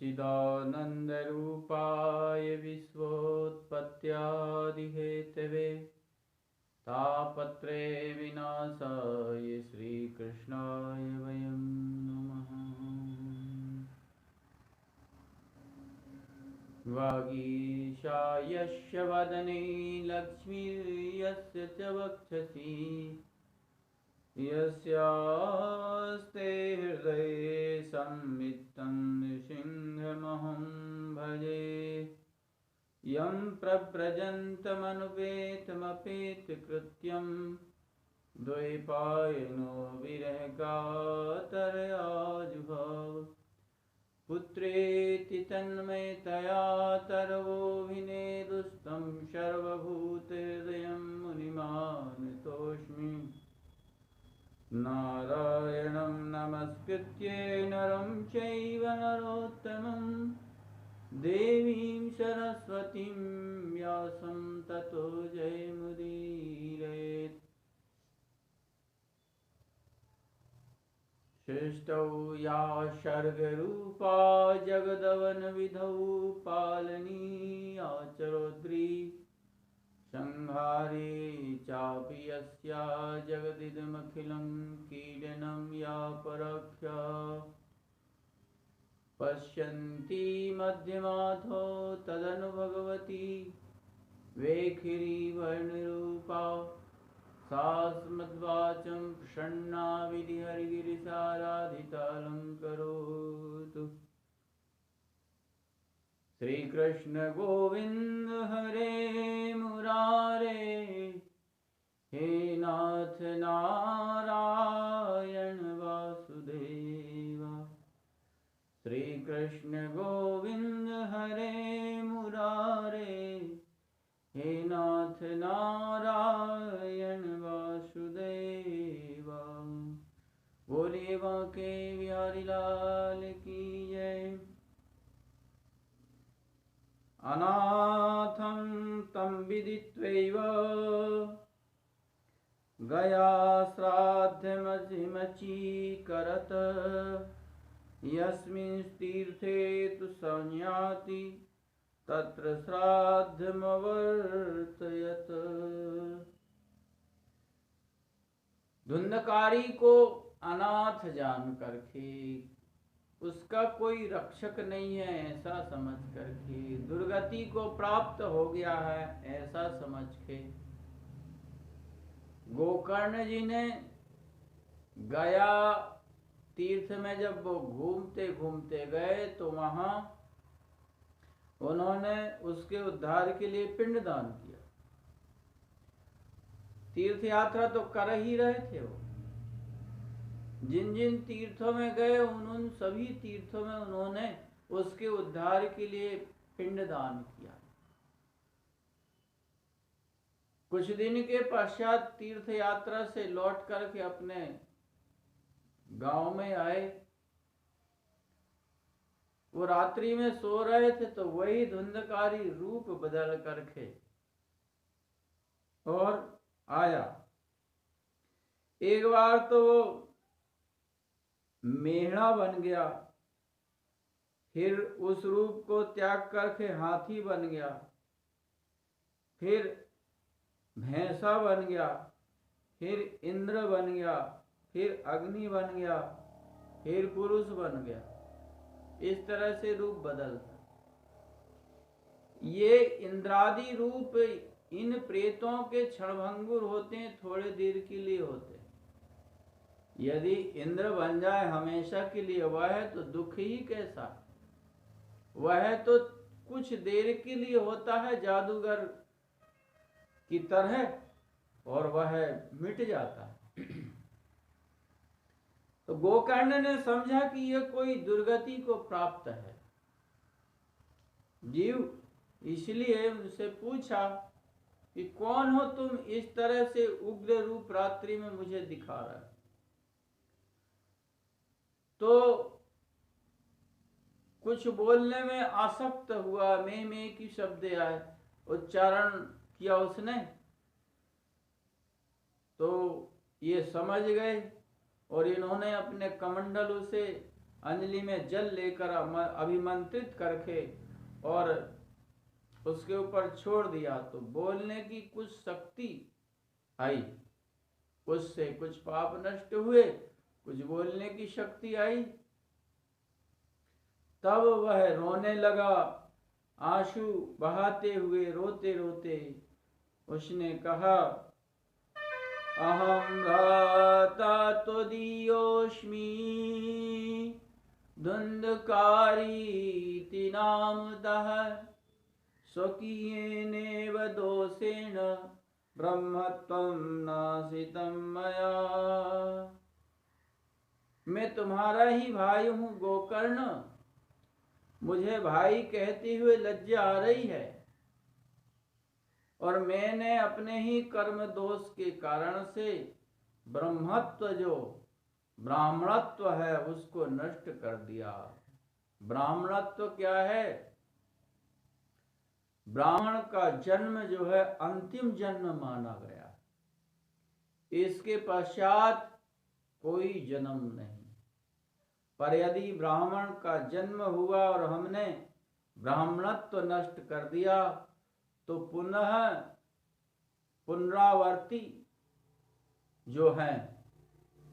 सच्चिदानन्दरूपाय विश्वोत्पत्त्यादिहेतवे तापत्रे विनाशाय श्रीकृष्णाय वयं नमः। वागीशायस्य वदने लक्ष्मीर्यस्य च वक्षसि यस्यास्ते हृदये संवित्तं सिंहमहं भजे। यं प्रव्रजन्तमनुपेतमपेतकृत्यं द्वैपायनो विरहकातरया जुहाव। पुत्रेति तन्मयतया तरवोऽभिनेदुस्तं सर्वभूतहृदयं मुनिमानतोऽस्मि। नारायणं नमस्कृत्य नरं चैव नरोत्तमं देवीं सरस्वतीं व्यासं ततो जयमुदीरयेत्। सृष्टौ या सर्गरूपा जगदवनविधौ पालनीया च रौद्री। संहारे चापि यस्या जगदिदमखिलं कीलनं या पराख्या। पश्यन्ति मध्यमाथो तदनु भगवती वेखिरी वर्णरूपा। सा स्मद्वाचं प्रसन्ना विधिहरिगिरिसाराधितालङ्करोतु। श्री कृष्ण गोविंद हरे मुरारे हे नाथ नारायण वासुदेवा। श्री कृष्ण गोविंद हरे मुरारे हे नाथ नारायण वासुदेवा। बोलिए बांके बिहारी लाल की जय। अनाथं तं विदित्वैव गया श्राद्धमचिमचीकरत्। यस्मिन् तीर्थे तु संयाति तत्र श्राद्धमवर्तयत्। धुंधकारी को अनाथ जान करके, उसका कोई रक्षक नहीं है ऐसा समझ करके, दुर्गति को प्राप्त हो गया है ऐसा समझ के, गोकर्ण जी ने गया तीर्थ में जब वो घूमते घूमते गए तो वहां उन्होंने उसके उद्धार के लिए पिंडदान किया। तीर्थ यात्रा तो कर ही रहे थे वो। जिन जिन तीर्थों में गए उन सभी तीर्थों में उन्होंने उसके उद्धार के लिए पिंडदान किया। कुछ दिन के पश्चात तीर्थ यात्रा से लौट करके अपने गांव में आए। वो रात्रि में सो रहे थे तो वही धुंधकारी रूप बदल करके और आया। एक बार तो वो मेढ़ा बन गया, फिर उस रूप को त्याग करके हाथी बन गया, फिर भैंसा बन गया, फिर इंद्र बन गया, फिर अग्नि बन गया, फिर पुरुष बन गया। इस तरह से रूप बदलता। ये इंद्रादि रूप इन प्रेतों के क्षणभंगुर होते हैं, थोड़े देर के लिए होते हैं। यदि इंद्र बन जाए हमेशा के लिए, वह है तो दुख ही कैसा। वह तो कुछ देर के लिए होता है जादूगर की तरह और वह मिट जाता है। तो गोकर्ण ने समझा कि यह कोई दुर्गति को प्राप्त है जीव, इसलिए उनसे पूछा कि कौन हो तुम, इस तरह से उग्र रूप रात्रि में मुझे दिखा रहा है। तो कुछ बोलने में आसक्त हुआ, मैं की शब्द आए, उच्चारण किया उसने। तो ये समझ गए और इन्होंने अपने कमंडलों से अंजलि में जल लेकर अभिमंत्रित करके और उसके ऊपर छोड़ दिया तो बोलने की कुछ शक्ति आई, उससे कुछ पाप नष्ट हुए, कुछ बोलने की शक्ति आई। तब वह रोने लगा, आंसू बहाते हुए रोते रोते उसने कहा, अहम भ्राता त्वदीयोऽस्मि धुंधकारीति नामतः स्वकीयेनेव दोषेण ब्रह्मत्वं नाशितं मया। मैं तुम्हारा ही भाई हूँ गोकर्ण, मुझे भाई कहते हुए लज्जा आ रही है और मैंने अपने ही कर्म दोष के कारण से ब्रह्मत्व जो ब्राह्मणत्व है उसको नष्ट कर दिया। ब्राह्मणत्व क्या है? ब्राह्मण का जन्म जो है अंतिम जन्म माना गया, इसके पश्चात कोई जन्म नहीं। पर यदि ब्राह्मण का जन्म हुआ और हमने ब्राह्मणत्व नष्ट कर दिया तो पुनः पुनरावर्ती जो है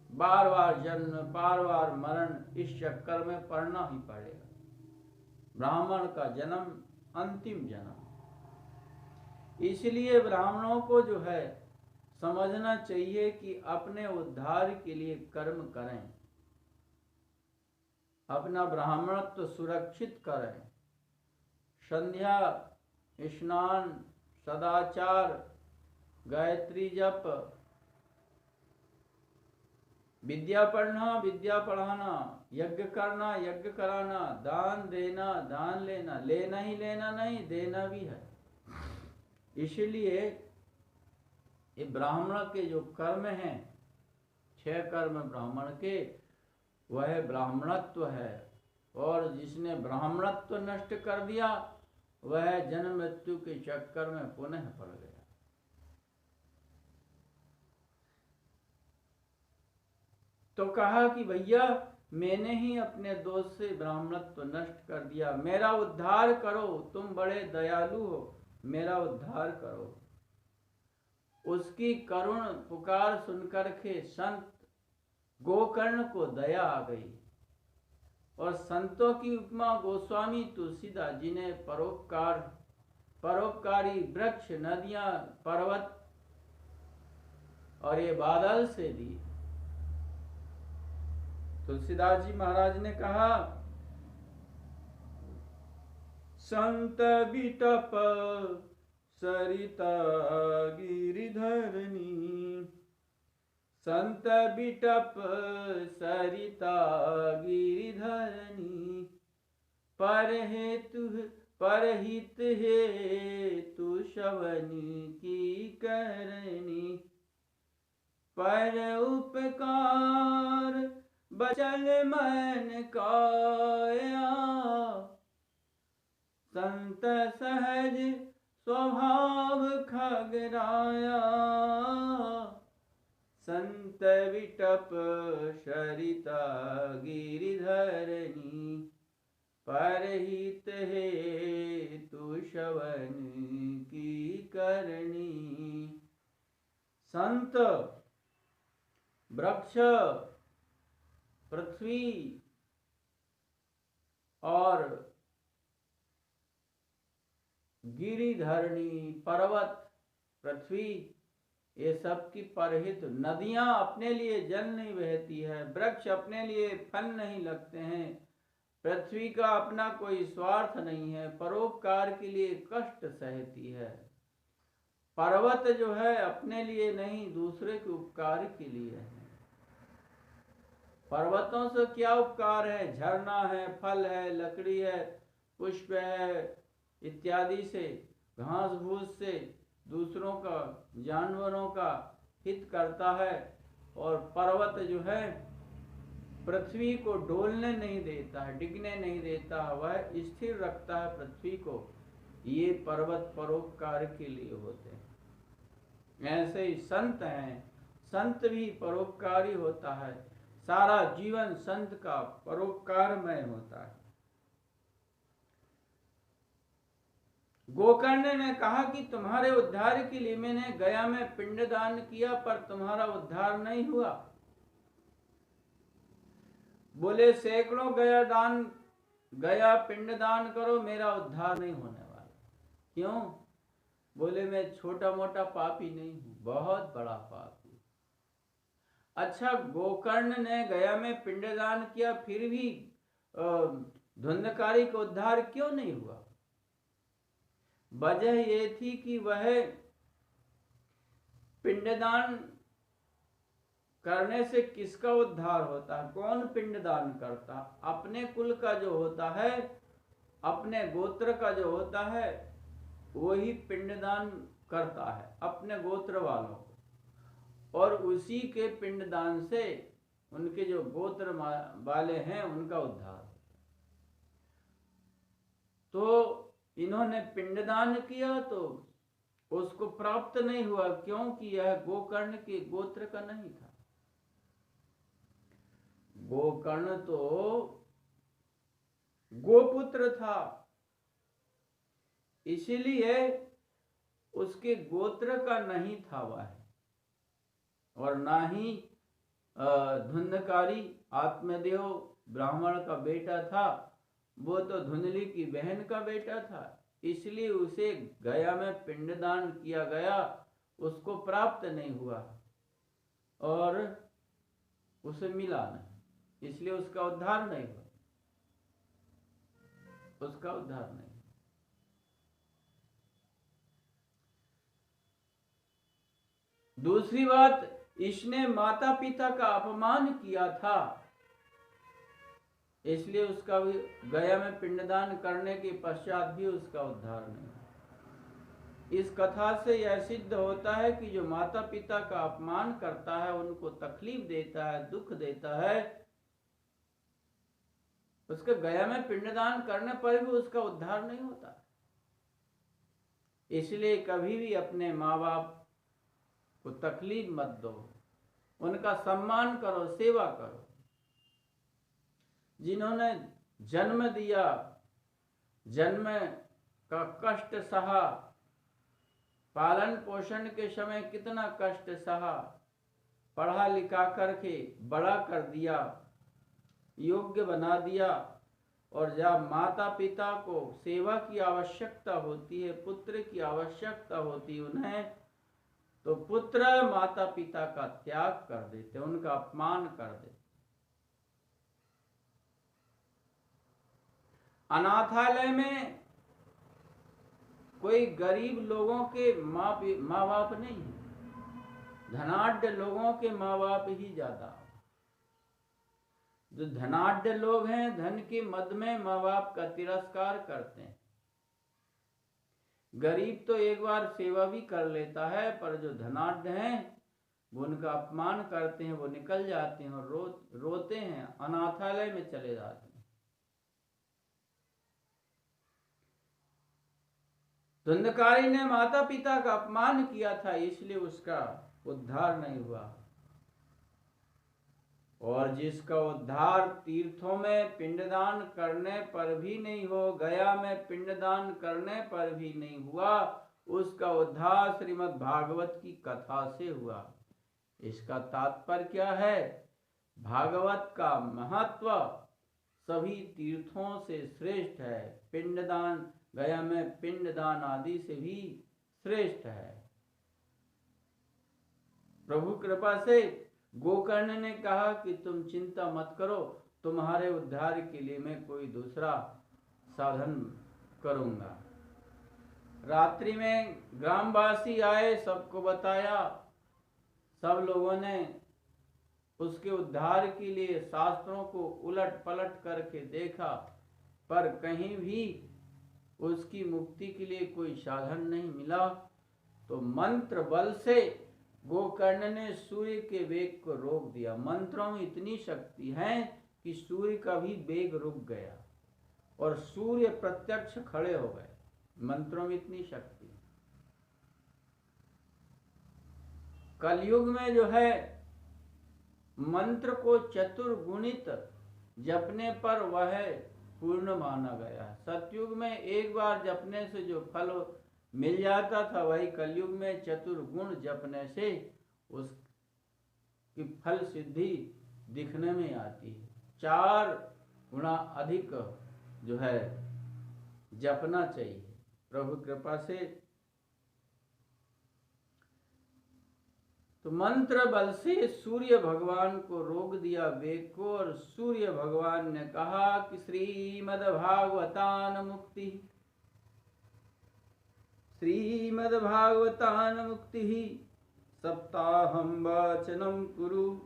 बार बार जन्म बार बार मरण, इस चक्कर में पड़ना ही पड़ेगा। ब्राह्मण का जन्म अंतिम जन्म। इसलिए ब्राह्मणों को जो है समझना चाहिए कि अपने उद्धार के लिए कर्म करें, अपना ब्राह्मणत्व सुरक्षित करें। संध्या, स्नान, सदाचार, गायत्री जप, विद्या पढ़ना, विद्या पढ़ाना, यज्ञ करना, यज्ञ कराना, दान देना, दान लेना, लेना ही लेना नहीं, देना भी है। इसलिए ये ब्राह्मण के जो कर्म हैं, 6 कर्म ब्राह्मण के, वह ब्राह्मणत्व है। और जिसने ब्राह्मणत्व नष्ट कर दिया वह जन्म मृत्यु के चक्कर में पुनः पड़ गया। तो कहा कि भैया मैंने ही अपने दोष से ब्राह्मणत्व नष्ट कर दिया, मेरा उद्धार करो, तुम बड़े दयालु हो, मेरा उद्धार करो। उसकी करुण पुकार सुनकर के संत गोकर्ण को दया आ गई और संतों की उपमा गोस्वामी तुलसीदास जी ने परोपकारी वृक्ष, नदियां, पर्वत और ये बादल से दी। तुलसीदास जी महाराज ने कहा, संत बिटप सरिता गिरिधरनी, संत बिटप सरिता गिरिधरनी, परहित हेतु शवनी की करनी, पर उपकार बचल मन काया, संत सहज स्वभाव खगराया, संत विटप सरिता गिरिधरनी, परहित हेतु शवन की करनी। संत, वृक्ष, पृथ्वी और गिरिधरणी, पर्वत, पृथ्वी, ये सब की परहित। नदियां अपने लिए जल नहीं बहती है, वृक्ष अपने लिए फल नहीं लगते हैं, पृथ्वी का अपना कोई स्वार्थ नहीं है, परोपकार के लिए कष्ट सहती है। पर्वत जो है अपने लिए नहीं, दूसरे के उपकार के लिए है। पर्वतों से क्या उपकार है? झरना है, फल है, लकड़ी है, पुष्प है इत्यादि से, घास भूस से दूसरों का, जानवरों का हित करता है। और पर्वत जो है पृथ्वी को डोलने नहीं देता है, डिगने नहीं देता, वह स्थिर रखता है पृथ्वी को। ये पर्वत परोपकार के लिए होते हैं। ऐसे ही संत हैं, संत भी परोपकारी होता है। सारा जीवन संत का परोपकारमय होता है। गोकर्ण ने कहा कि तुम्हारे उद्धार के लिए मैंने गया में पिंडदान किया, पर तुम्हारा उद्धार नहीं हुआ। बोले सैकड़ों गया पिंडदान करो, मेरा उद्धार नहीं होने वाला। क्यों? बोले मैं छोटा मोटा पापी नहीं हूं, बहुत बड़ा पापी। अच्छा, गोकर्ण ने गया में पिंडदान किया, फिर भी धुंधकारी का उद्धार क्यों नहीं हुआ? वजह ये थी कि वह पिंडदान करने से किसका उद्धार होता है? कौन पिंडदान करता? अपने कुल का जो होता है, अपने गोत्र का जो होता है, वही पिंडदान करता है, अपने गोत्र वालों को। और उसी के पिंडदान से उनके जो गोत्र वाले हैं उनका उद्धार। तो इन्होंने पिंडदान किया तो उसको प्राप्त नहीं हुआ, क्योंकि यह गोकर्ण के गोत्र का नहीं था। गोकर्ण तो गोपुत्र था, इसीलिए उसके गोत्र का नहीं था वह, और ना ही धुंधकारी आत्मदेव ब्राह्मण का बेटा था, वो तो धुंधली की बहन का बेटा था। इसलिए उसे गया में पिंडदान किया गया, उसको प्राप्त नहीं हुआ और उसे मिला नहीं, इसलिए उसका उद्धार नहीं हुआ, उसका उद्धार नहीं। दूसरी बात, इसने माता पिता का अपमान किया था, इसलिए उसका भी गया में पिंडदान करने के पश्चात भी उसका उद्धार नहीं। इस कथा से यह सिद्ध होता है कि जो माता पिता का अपमान करता है, उनको तकलीफ देता है, दुख देता है, उसके गया में पिंडदान करने पर भी उसका उद्धार नहीं होता। इसलिए कभी भी अपने माँ बाप को तकलीफ मत दो, उनका सम्मान करो, सेवा करो। जिन्होंने जन्म दिया, जन्म का कष्ट सहा, पालन पोषण के समय कितना कष्ट सहा, पढ़ा लिखा करके बड़ा कर दिया, योग्य बना दिया, और जब माता पिता को सेवा की आवश्यकता होती है, पुत्र की आवश्यकता होती है उन्हें, तो पुत्र माता पिता का त्याग कर देते, उनका अपमान कर देते। अनाथालय में कोई गरीब लोगों के माँ बाप नहीं है, धनाढ्य लोगों के माँ बाप ही ज्यादा। जो धनाढ्य लोग हैं, धन के मद में माँ बाप का तिरस्कार करते हैं। गरीब तो एक बार सेवा भी कर लेता है, पर जो धनाढ्य हैं वो उनका अपमान करते हैं, वो निकल जाते हैं और रोते हैं, अनाथालय में चले जाते हैं। धुंधकारी ने माता पिता का अपमान किया था, इसलिए उसका उद्धार नहीं हुआ। और जिसका उद्धार तीर्थों में पिंडदान करने पर भी नहीं हो, गया में पिंडदान करने पर भी नहीं हुआ, उसका उद्धार श्रीमद् भागवत की कथा से हुआ। इसका तात्पर्य क्या है? भागवत का महत्व सभी तीर्थों से श्रेष्ठ है, पिंडदान, गया में पिंडदान आदि से भी श्रेष्ठ है। प्रभु कृपा से गोकर्ण ने कहा कि तुम चिंता मत करो, तुम्हारे उद्धार के लिए मैं कोई दूसरा साधन करूंगा। रात्रि में ग्रामवासी आए, सबको बताया, सब लोगों ने उसके उद्धार के लिए शास्त्रों को उलट पलट करके देखा, पर कहीं भी उसकी मुक्ति के लिए कोई साधन नहीं मिला। तो मंत्र बल से गोकर्ण ने सूर्य के वेग को रोक दिया। मंत्रों में इतनी शक्ति है कि सूर्य का भी वेग रुक गया और सूर्य प्रत्यक्ष खड़े हो गए। मंत्रों में इतनी शक्ति। कलयुग में जो है मंत्र को चतुर्गुणित जपने पर वह पूर्ण माना गया। सतयुग में एक बार जपने से जो फल मिल जाता था, वही कलयुग में चतुर्गुण जपने से उसकी फल सिद्धि दिखने में आती है। 4 गुना अधिक जो है जपना चाहिए। प्रभु कृपा से तो मंत्र बल से सूर्य भगवान को रोक दिया वेग को, और सूर्य भगवान ने कहा कि श्रीमद्भागवतान मुक्ति, श्रीमद्भागवतान मुक्ति सप्ताहम वचनम कुरु।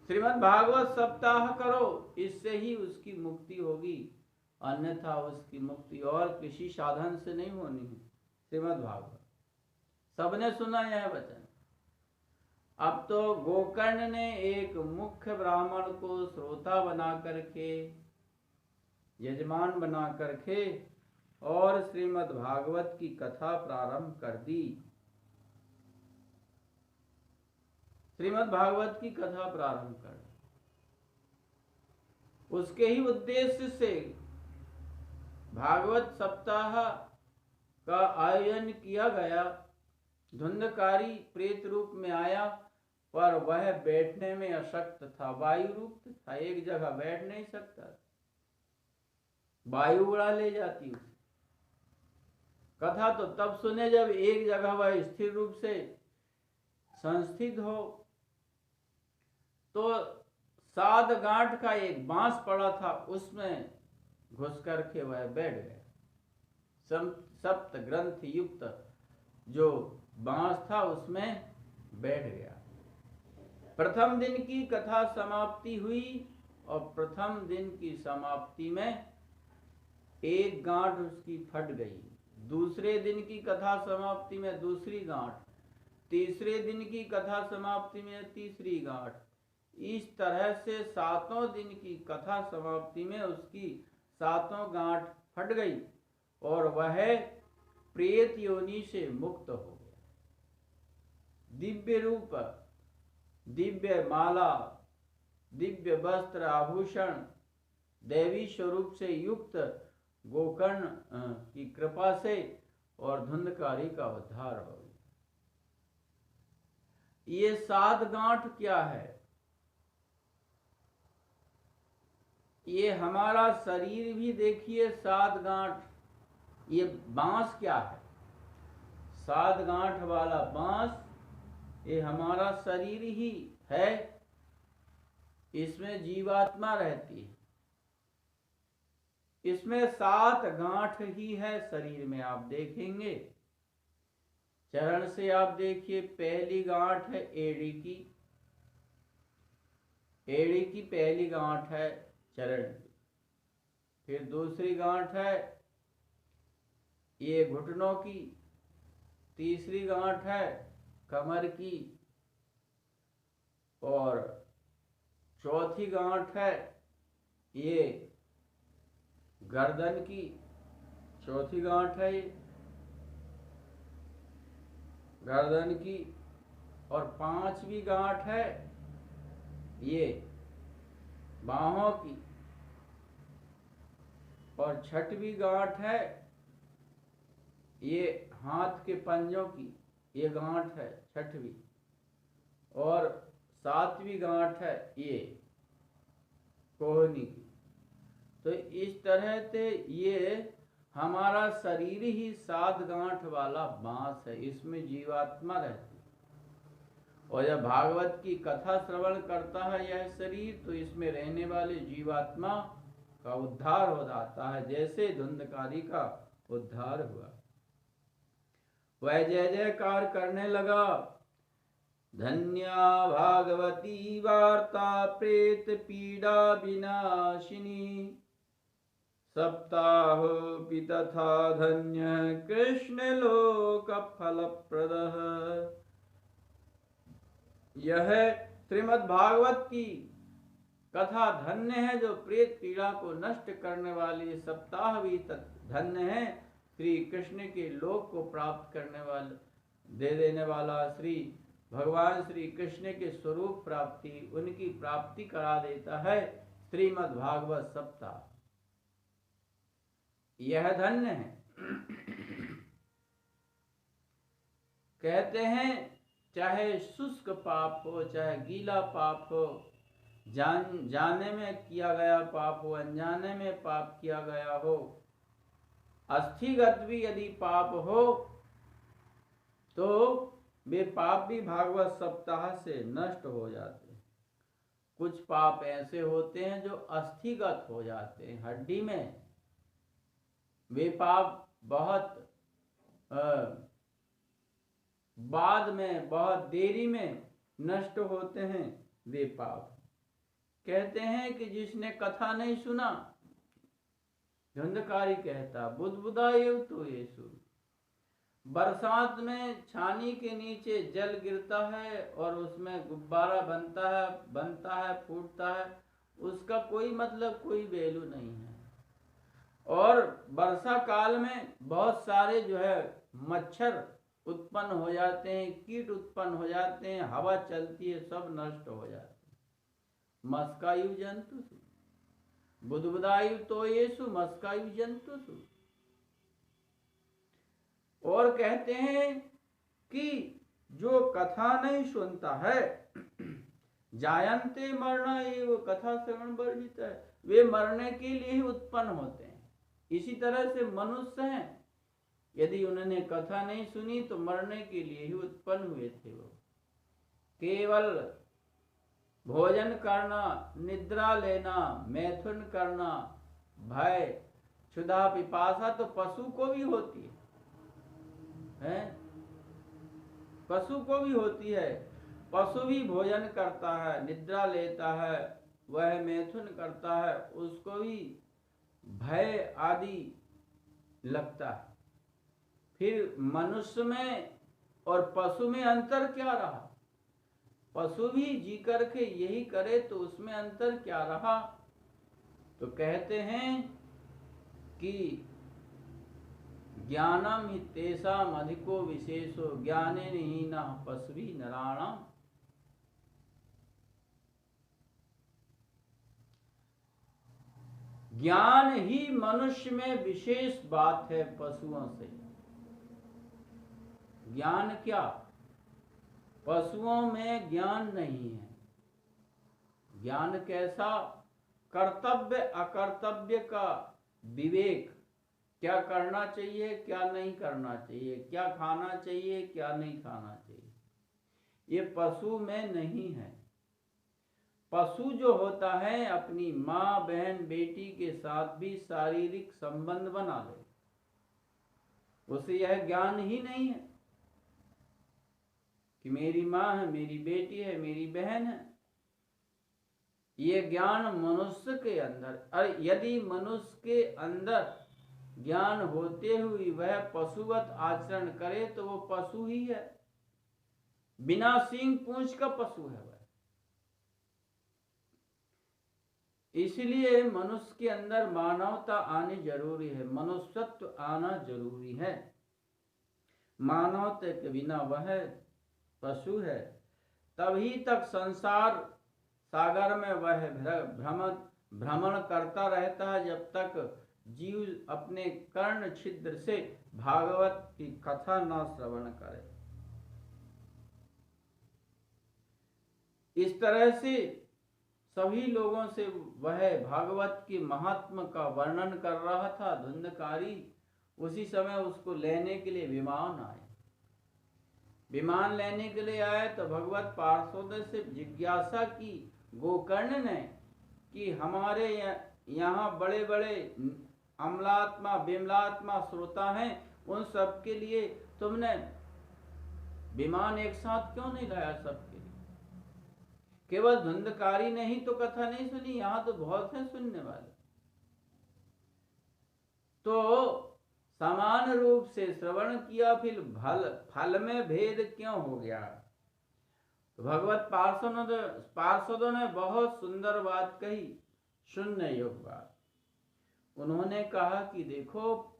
श्रीमद् भागवत सप्ताह करो, इससे ही उसकी मुक्ति होगी, अन्यथा उसकी मुक्ति और किसी साधन से नहीं होनी है। श्रीमद् भागवत सबने सुना यह वचन। अब तो गोकर्ण ने एक मुख्य ब्राह्मण को श्रोता बना करके, यजमान बना करके और श्रीमद् भागवत की कथा प्रारंभ कर दी। श्रीमद् भागवत की कथा प्रारंभ कर दी। उसके ही उद्देश्य से भागवत सप्ताह का आयोजन किया गया। धुंधकारी प्रेत रूप में आया, पर वह बैठने में अशक्त था, वायु रूप था, एक जगह बैठ नहीं सकता, वायु उड़ा ले जाती उसे। कथा तो तब सुने जब एक जगह वह स्थिर रूप से संस्थित हो। तो 7 गांठ का एक बांस पड़ा था, उसमें घुस करके वह बैठ गया। सप्त ग्रंथ युक्त जो बांस था उसमें बैठ गया। प्रथम दिन की कथा समाप्ति हुई, और प्रथम दिन की समाप्ति में एक गांठ उसकी फट गई। दूसरे दिन की कथा समाप्ति में दूसरी गांठ, तीसरे दिन की कथा समाप्ति में तीसरी गांठ। इस तरह से 7वें दिन की कथा समाप्ति में उसकी 7 गांठ फट गई और वह प्रेत योनि से मुक्त हो गया। दिव्य रूप, दिव्य माला, दिव्य वस्त्र आभूषण, दैवी स्वरूप से युक्त गोकर्ण की कृपा से और धुंधकारी का उद्धार हो गया। ये 7 गांठ क्या है? ये हमारा शरीर भी देखिए 7 गांठ। ये बांस क्या है? 7 गांठ वाला बांस ये हमारा शरीर ही है। इसमें जीवात्मा रहती है। इसमें 7 गांठ ही है शरीर में। आप देखेंगे चरण से, आप देखिए पहली गांठ है एड़ी की, एड़ी की पहली गांठ है चरण की। फिर दूसरी गांठ है ये घुटनों की, तीसरी गांठ है कमर की, और चौथी गांठ है ये गर्दन की, चौथी गांठ है ये गर्दन की, और 5वीं गांठ है ये बाहों की, और 6वीं गांठ है ये हाथ के पंजों की, ये गांठ है 6वीं, और 7वीं गांठ है ये कोहनी की। तो इस तरह से ये हमारा शरीर ही 7 गांठ वाला बांस है। इसमें जीवात्मा रहती है, और जब भागवत की कथा श्रवण करता है यह शरीर, तो इसमें रहने वाले जीवात्मा का उद्धार हो जाता है, जैसे धुंधकारी का उद्धार हुआ। वह जय जयकार करने लगा। धन्या भागवती वार्ता प्रेत पीड़ा विनाशिनी, सप्ताहोऽपि तथा धन्य कृष्ण लोक फलप्रद। यह श्रीमद् भागवत की कथा धन्य है, जो प्रेत पीड़ा को नष्ट करने वाली। सप्ताह भी धन्य है, श्री कृष्ण के लोक को प्राप्त करने वाले दे देने वाला श्री भगवान श्री कृष्ण के स्वरूप प्राप्ति, उनकी प्राप्ति करा देता है श्रीमद् भागवत सप्ताह। यह धन्य है। कहते हैं चाहे शुष्क पाप हो, चाहे गीला पाप हो, जाने में किया गया पाप हो, अनजाने में पाप किया गया हो, अस्थिगत भी यदि पाप हो तो वे पाप भी भागवत सप्ताह से नष्ट हो जाते हैं। कुछ पाप ऐसे होते हैं जो अस्थिगत हो जाते हैं, हड्डी में। वे पाप बहुत बाद में, बहुत देरी में नष्ट होते हैं वे पाप। कहते हैं कि जिसने कथा नहीं सुना, धुंधकारी कहता बुदबुदाएं तो येसु। बरसात में छानी के नीचे जल गिरता है और उसमें गुब्बारा बनता है, फूटता है, उसका कोई मतलब, कोई वैल्यू नहीं है। और वर्षा काल में बहुत सारे जो है मच्छर उत्पन्न हो जाते हैं, कीट उत्पन्न हो जाते हैं, हवा चलती है, सब नष्ट हो जाते हैं। मस्कायु जंतुषु बुदबुदायु तो येसु मस्कायु जंतुषु। और कहते हैं कि जो कथा नहीं सुनता है, जायन्ते मरना, ये वो कथा श्रवण वर्जित है, वे मरने के लिए ही उत्पन्न होते हैं। इसी तरह से मनुष्य हैं, यदि उन्होंने कथा नहीं सुनी तो मरने के लिए ही उत्पन्न हुए थे। वो केवल भोजन करना, निद्रा लेना, मैथुन करना, भय, क्षुधा, पिपासा तो पशु को भी होती है, पशु को भी होती है। पशु भी भोजन करता है, निद्रा लेता है, वह मैथुन करता है, उसको भी भय आदि लगता है। फिर मनुष्य में और पशु में अंतर क्या रहा? पशु भी जी करके यही करे तो उसमें अंतर क्या रहा? तो कहते हैं कि ज्ञानम हि तेषाम अधिको विशेषो ज्ञानेन हीनः पशुभिः नराणाम्। ज्ञान ही मनुष्य में विशेष बात है पशुओं से। ज्ञान क्या? पशुओं में ज्ञान नहीं है। ज्ञान कैसा? कर्तव्य अकर्तव्य का विवेक, क्या करना चाहिए, क्या नहीं करना चाहिए, क्या खाना चाहिए, क्या नहीं खाना चाहिए, ये पशु में नहीं है। पशु जो होता है अपनी माँ, बहन, बेटी के साथ भी शारीरिक संबंध बना ले, उसे यह ज्ञान ही नहीं है कि मेरी माँ है, मेरी बेटी है, मेरी बहन है। ये ज्ञान मनुष्य के अंदर, और यदि मनुष्य के अंदर ज्ञान होते हुए वह पशुवत आचरण करे तो वो पशु ही है, बिना सींग पूंछ का पशु है वह। इसलिए मनुष्य के अंदर मानवता आनी जरूरी है, मनुष्यत्व आना जरूरी है। मानवता के बिना वह पशु है। तभी तक संसार सागर में वह भ्रमण करता रहता है, जब तक जीव अपने कर्ण छिद्र से भागवत की कथा न श्रवण करे। इस तरह से सभी लोगों से वह भागवत की महात्मा का वर्णन कर रहा था धुंधकारी। उसी समय उसको लेने के लिए विमान आए। विमान लेने के लिए आए तो भगवत पार्षदों से जिज्ञासा की गोकर्ण ने कि हमारे यहाँ बड़े बड़े अमलात्मा, विमलात्मा श्रोता हैं, उन सब के लिए तुमने विमान एक साथ क्यों नहीं लाया सबके लिए? केवल धुंधकारी ने ही तो कथा नहीं सुनी, यहाँ तो बहुत है सुनने वाले। तो समान रूप से श्रवण किया, फिर फल में भेद क्यों हो गया? तो भगवत पार्षदों ने बहुत सुंदर बात कही, सुनने योग्य बात। उन्होंने कहा कि देखो,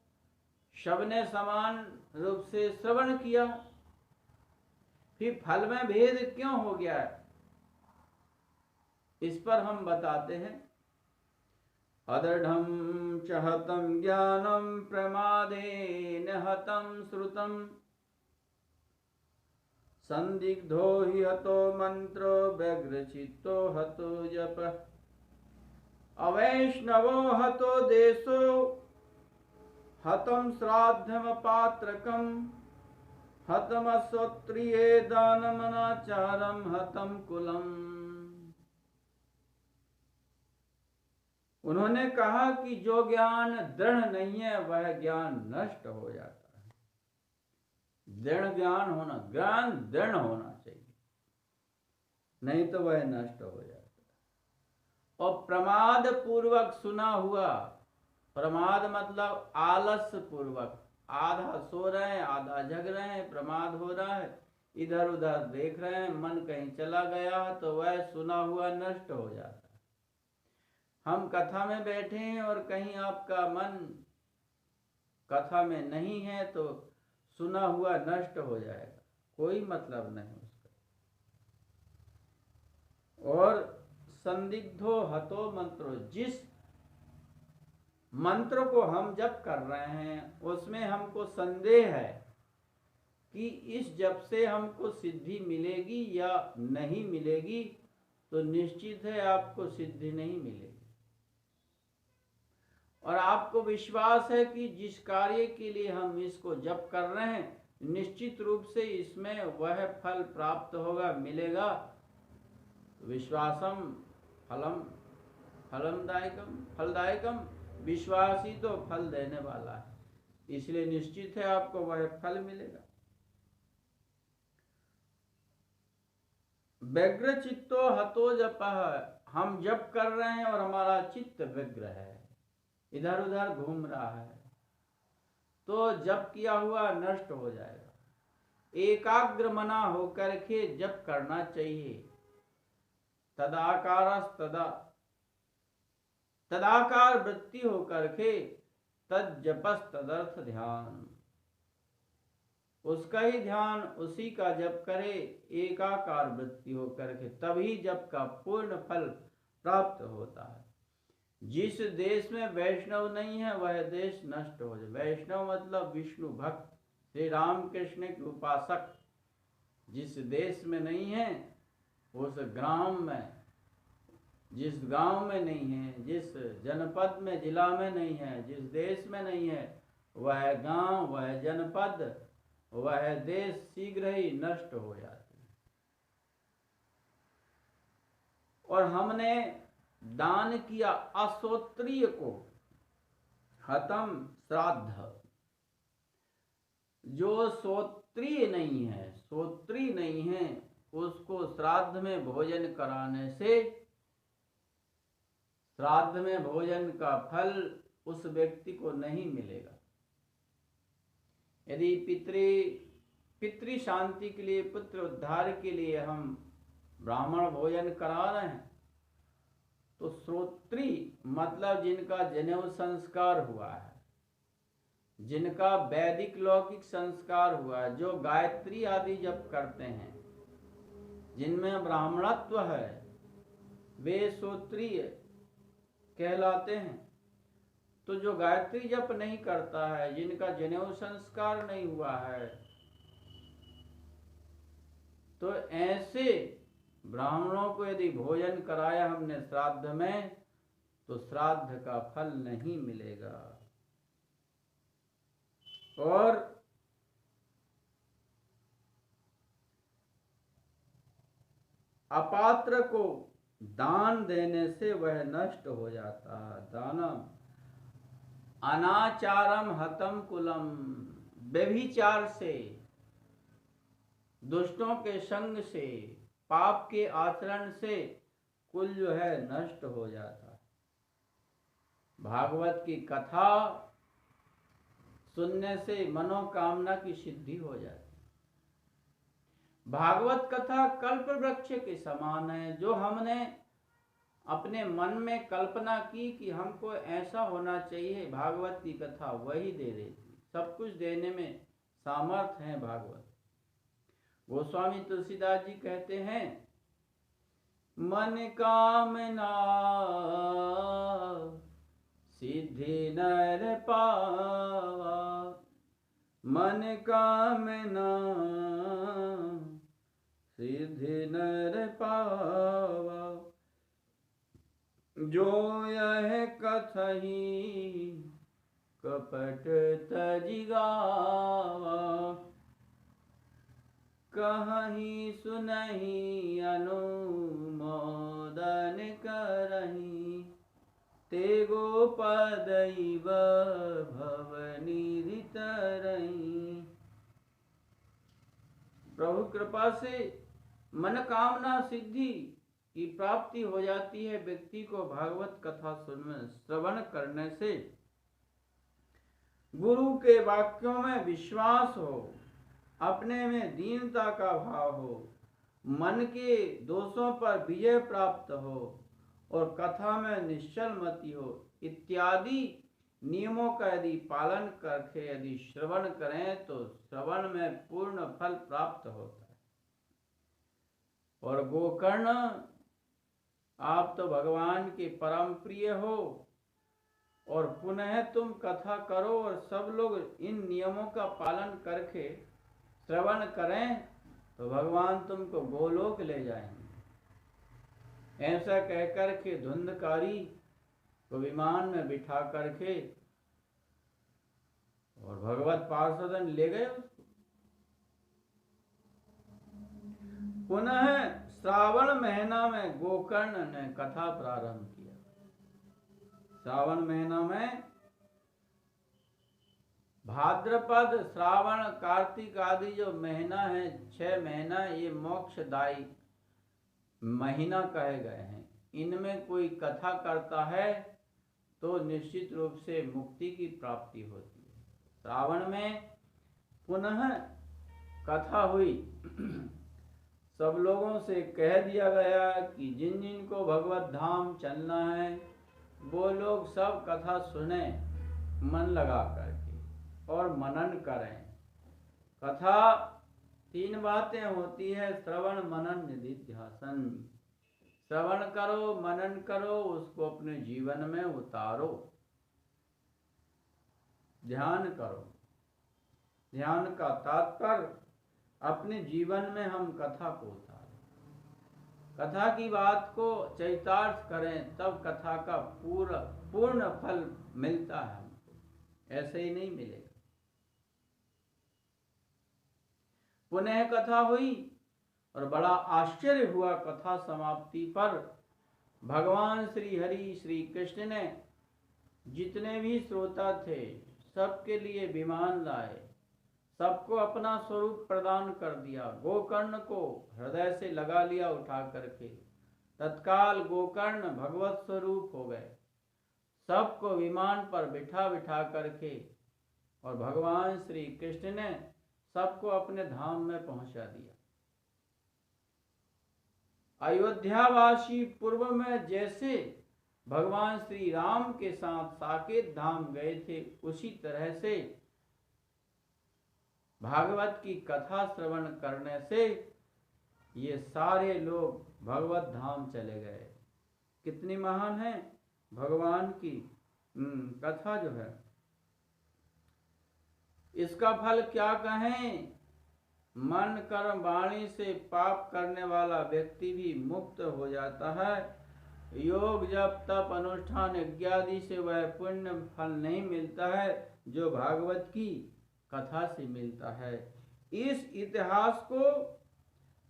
सबने समान रूप से श्रवण किया, फिर फल में भेद क्यों हो गया है, इस पर हम बताते हैं। अदृढ़ं च हतं ज्ञानं प्रमादेन हतं श्रुतं, संदिग्धो हि हतो मंत्रो व्यग्रचित्तो हतो जपः, अवैष्णवो हतो देशो हतं श्राद्धमपात्रकं, हतमश्रोत्रिये दानमनाचारं हतं कुलम्। उन्होंने कहा कि जो ज्ञान दृढ़ नहीं है वह ज्ञान नष्ट हो जाता है। दृढ़ ज्ञान होना, ज्ञान दृढ़ होना चाहिए, नहीं तो वह नष्ट हो जाता है। और प्रमाद पूर्वक सुना हुआ, प्रमाद मतलब आलस्य पूर्वक, आधा सो रहे हैं, आधा जग रहे हैं, प्रमाद हो रहा है, इधर उधर देख रहे हैं, मन कहीं चला गया तो वह सुना हुआ नष्ट हो जाता है। हम कथा में बैठे हैं और कहीं आपका मन कथा में नहीं है तो सुना हुआ नष्ट हो जाएगा, कोई मतलब नहीं उसका। और संदिग्धो हतो मंत्रो, जिस मंत्र को हम जप कर रहे हैं उसमें हमको संदेह है कि इस जप से हमको सिद्धि मिलेगी या नहीं मिलेगी, तो निश्चित है आपको सिद्धि नहीं मिलेगी। और आपको विश्वास है कि जिस कार्य के लिए हम इसको जप कर रहे हैं निश्चित रूप से इसमें वह फल प्राप्त होगा, मिलेगा। विश्वासम फलम फलमदायकम फलदायकम, विश्वास ही तो फल देने वाला है, इसलिए निश्चित है आपको वह फल मिलेगा। व्यग्र चित्तो हतो जपः, हम जप कर रहे हैं और हमारा चित्त व्यग्र है, इधर उधर घूम रहा है, तो जप किया हुआ नष्ट हो जाएगा। एकाग्र मना होकर के जप करना चाहिए। तदाकार वृत्ति होकर के तद जपस तदर्थ ध्यान, उसका ही ध्यान, उसी का जप करे एकाकार वृत्ति होकर के, तभी जप का पूर्ण फल प्राप्त होता है। जिस देश में वैष्णव नहीं है वह देश नष्ट हो जाए। वैष्णव मतलब विष्णु भक्त, श्री राम कृष्ण के उपासक। जिस देश में नहीं है उस ग्राम में, जिस गांव में नहीं है, जिस जनपद में, जिला में नहीं है, जिस देश में नहीं है, वह गांव, वह जनपद, वह देश शीघ्र ही नष्ट हो जाते हैं। और हमने दान किया अश्रोत्रिय को, हतम श्राद्ध, जो श्रोत्रिय नहीं है, श्रोत्री नहीं है, उसको श्राद्ध में भोजन कराने से श्राद्ध में भोजन का फल उस व्यक्ति को नहीं मिलेगा। यदि पितृ शांति के लिए, पुत्र उद्धार के लिए हम ब्राह्मण भोजन करा रहे हैं तो श्रोत्री मतलब जिनका जनेऊ संस्कार हुआ है, जिनका वैदिक लौकिक संस्कार हुआ है, जो गायत्री आदि जप करते हैं, जिनमें ब्राह्मणत्व है, वे श्रोत्रिय कहलाते हैं। तो जो गायत्री जप नहीं करता है, जिनका जनेऊ संस्कार नहीं हुआ है, तो ऐसे ब्राह्मणों को यदि भोजन कराया हमने श्राद्ध में तो श्राद्ध का फल नहीं मिलेगा। और अपात्र को दान देने से वह नष्ट हो जाता है। दानम अनाचारम हतम कुलम, व्यभिचार से, दुष्टों के संग से, पाप के आचरण से कुल जो है नष्ट हो जाता है। भागवत की कथा सुनने से मनोकामना की सिद्धि हो जाती है। भागवत कथा कल्प वृक्ष के समान है। जो हमने अपने मन में कल्पना की कि हमको ऐसा होना चाहिए, भागवत की कथा वही दे देती। सब कुछ देने में सामर्थ्य है भागवत। गोस्वामी तुलसीदास जी कहते हैं, मन कामना सिद्धि नर पावा, मन कामना सिद्धि नर पावा, जो यह कथही कपट तजि गावा, कहहीं सुनहि अनुमोदन करहि, ते गोपदैव भवनिधि तरहि। प्रभु कृपा से मनोकामना सिद्धि की प्राप्ति हो जाती है व्यक्ति को भागवत कथा श्रवण करने से। गुरु के वाक्यों में विश्वास हो, अपने में दीनता का भाव हो, मन के दोषों पर विजय प्राप्त हो और कथा में निश्चल मति हो, इत्यादि नियमों का यदि पालन करके यदि श्रवण करें तो श्रवण में पूर्ण फल प्राप्त होता है। और गोकर्ण, आप तो भगवान के परम प्रिय हो और पुनः तुम कथा करो और सब लोग इन नियमों का पालन करके श्रवण करें तो भगवान तुमको गोलोक ले जाएंगे। ऐसा कहकर के धुंधकारी को विमान में बिठा करके और भगवत पार्षदन ले गए उसको। पुनः श्रावण महीना में गोकर्ण ने कथा प्रारंभ किया। श्रावण महीना में भाद्रपद, श्रावण, कार्तिक आदि जो महीना है, 6 महीना, ये मोक्षदायी महीना कहे गए हैं। इनमें कोई कथा करता है तो निश्चित रूप से मुक्ति की प्राप्ति होती है। श्रावण में पुनः कथा हुई। सब लोगों से कह दिया गया कि जिन जिन को भगवत धाम चलना है वो लोग सब कथा सुने मन लगा करके और मनन करें। कथा 3 बातें होती है, श्रवण मनन निधिध्यासन। श्रवण करो, मनन करो, उसको अपने जीवन में उतारो, ध्यान करो। ध्यान का तात्पर्य अपने जीवन में हम कथा को उतारें, कथा की बात को चरितार्थ करें, तब कथा का पूर्ण फल मिलता है हमको, ऐसे ही नहीं मिलेगा। पुनः कथा हुई और बड़ा आश्चर्य हुआ। कथा समाप्ति पर भगवान श्री हरि श्री कृष्ण ने जितने भी श्रोता थे सबके लिए विमान लाए, सबको अपना स्वरूप प्रदान कर दिया। गोकर्ण को हृदय से लगा लिया उठा करके, तत्काल गोकर्ण भगवत स्वरूप हो गए। सबको विमान पर बिठा बिठा करके और भगवान श्री कृष्ण ने सबको अपने धाम में पहुंचा दिया। अयोध्यावासी पूर्व में जैसे भगवान श्री राम के साथ साकेत धाम गए थे, उसी तरह से भागवत की कथा श्रवण करने से ये सारे लोग भगवत धाम चले गए। कितनी महान है भगवान की कथा जो है। इसका फल क्या कहें, मन कर्म वाणी से पाप करने वाला व्यक्ति भी मुक्त हो जाता है। योग जप तप अनुष्ठान इत्यादि से वह पुण्य फल नहीं मिलता है जो भागवत की कथा से मिलता है। इस इतिहास को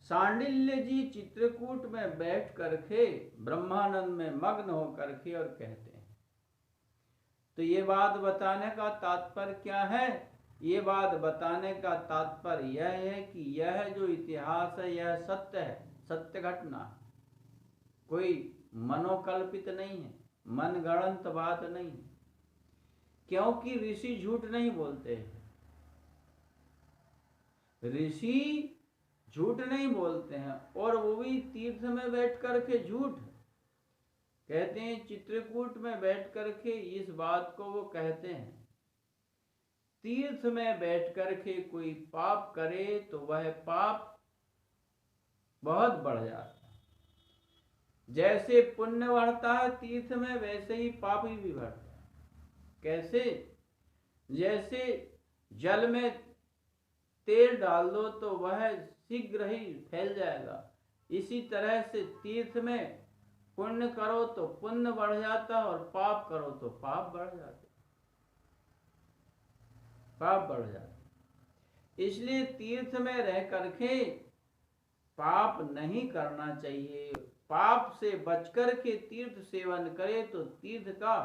सांडिल्य जी चित्रकूट में बैठ करके ब्रह्मानंद में मग्न होकर के और कहते हैं। तो ये बात बताने का तात्पर्य क्या है? ये बात बताने का तात्पर्य यह है कि यह जो इतिहास है यह सत्य है, सत्य घटना, कोई मनोकल्पित नहीं है, मनगढ़ंत बात नहीं है। क्योंकि ऋषि झूठ नहीं बोलते हैं, ऋषि झूठ नहीं बोलते हैं, और वो भी तीर्थ में बैठ करके झूठ कहते हैं। चित्रकूट में बैठ करके इस बात को वो कहते हैं। तीर्थ में बैठ करके कोई पाप करे तो वह पाप बहुत बढ़ जाता है। जैसे पुण्य बढ़ता है तीर्थ में, वैसे ही पाप भी बढ़ता है। कैसे? जैसे जल में तेल डाल दो तो वह शीघ्र ही फैल जाएगा, इसी तरह से तीर्थ में पुण्य करो तो पुण्य बढ़ जाता, और पाप करो तो पाप बढ़ जाते, पाप बढ़ जाते। इसलिए तीर्थ में रह करके पाप नहीं करना चाहिए। पाप से बचकर के तीर्थ सेवन करे तो तीर्थ का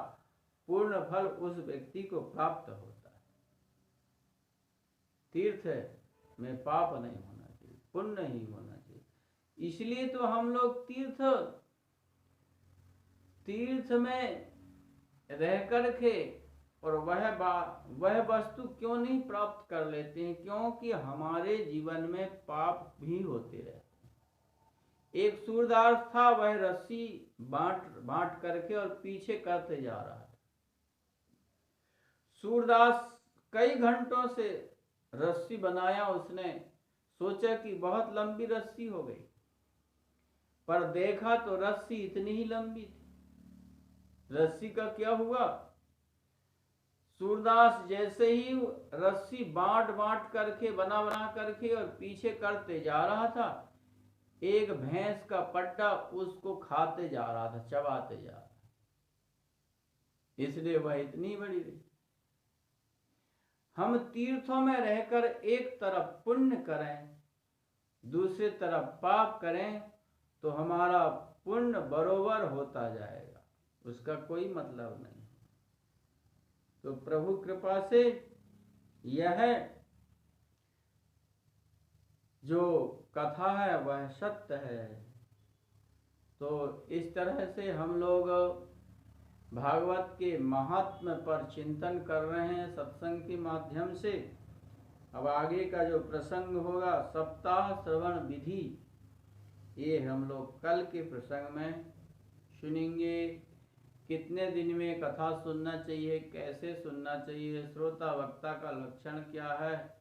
पूर्ण फल उस व्यक्ति को प्राप्त होता है। तीर्थ में पाप नहीं होना चाहिए, पुण्य ही होना चाहिए। इसलिए तो हम लोग तीर्थ में रह करके और वह वस्तु क्यों नहीं प्राप्त कर लेते हैं? क्योंकि हमारे जीवन में पाप भी होते रहते हैं। एक सूरदास था, वह रस्सी बांट करके और पीछे करते जा रहा था। सूरदास कई घंटों से रस्सी बनाया, उसने सोचा कि बहुत लंबी रस्सी हो गई, पर देखा तो रस्सी इतनी ही लंबी थी। रस्सी का क्या हुआ? सूरदास जैसे ही रस्सी बांट करके बना करके और पीछे करते जा रहा था, एक भैंस का पट्टा उसको खाते जा रहा था, चबाते जा रहा था, इसलिए वह इतनी बड़ी रही। हम तीर्थों में रहकर एक तरफ पुण्य करें, दूसरी तरफ पाप करें, तो हमारा पुण्य बरोबर होता जाएगा, उसका कोई मतलब नहीं। तो प्रभु कृपा से यह जो कथा है वह सत्य है। तो इस तरह से हम लोग भागवत के महात्म्य पर चिंतन कर रहे हैं सत्संग के माध्यम से। अब आगे का जो प्रसंग होगा सप्ताह श्रवण विधि, ये हम लोग कल के प्रसंग में सुनेंगे। कितने दिन में कथा सुनना चाहिए, कैसे सुनना चाहिए, श्रोता वक्ता का लक्षण क्या है,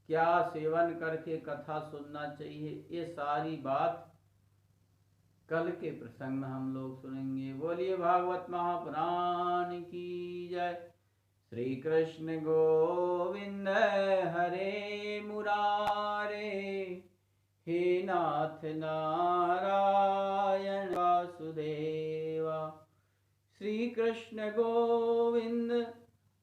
क्या सेवन करके कथा सुनना चाहिए, ये सारी बात कल के प्रसंग में हम लोग सुनेंगे। बोलिए भागवत महापुराण की जय। श्री कृष्ण गोविंद हरे मुरारे, हे नाथ नारायण वासुदेवा। श्री कृष्ण गोविंद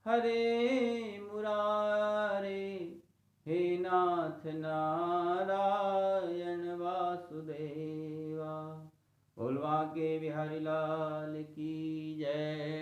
हरे मुरारे, हे नाथ नारायण वासुदेवा। बोलवा के बिहारी लाल की जय।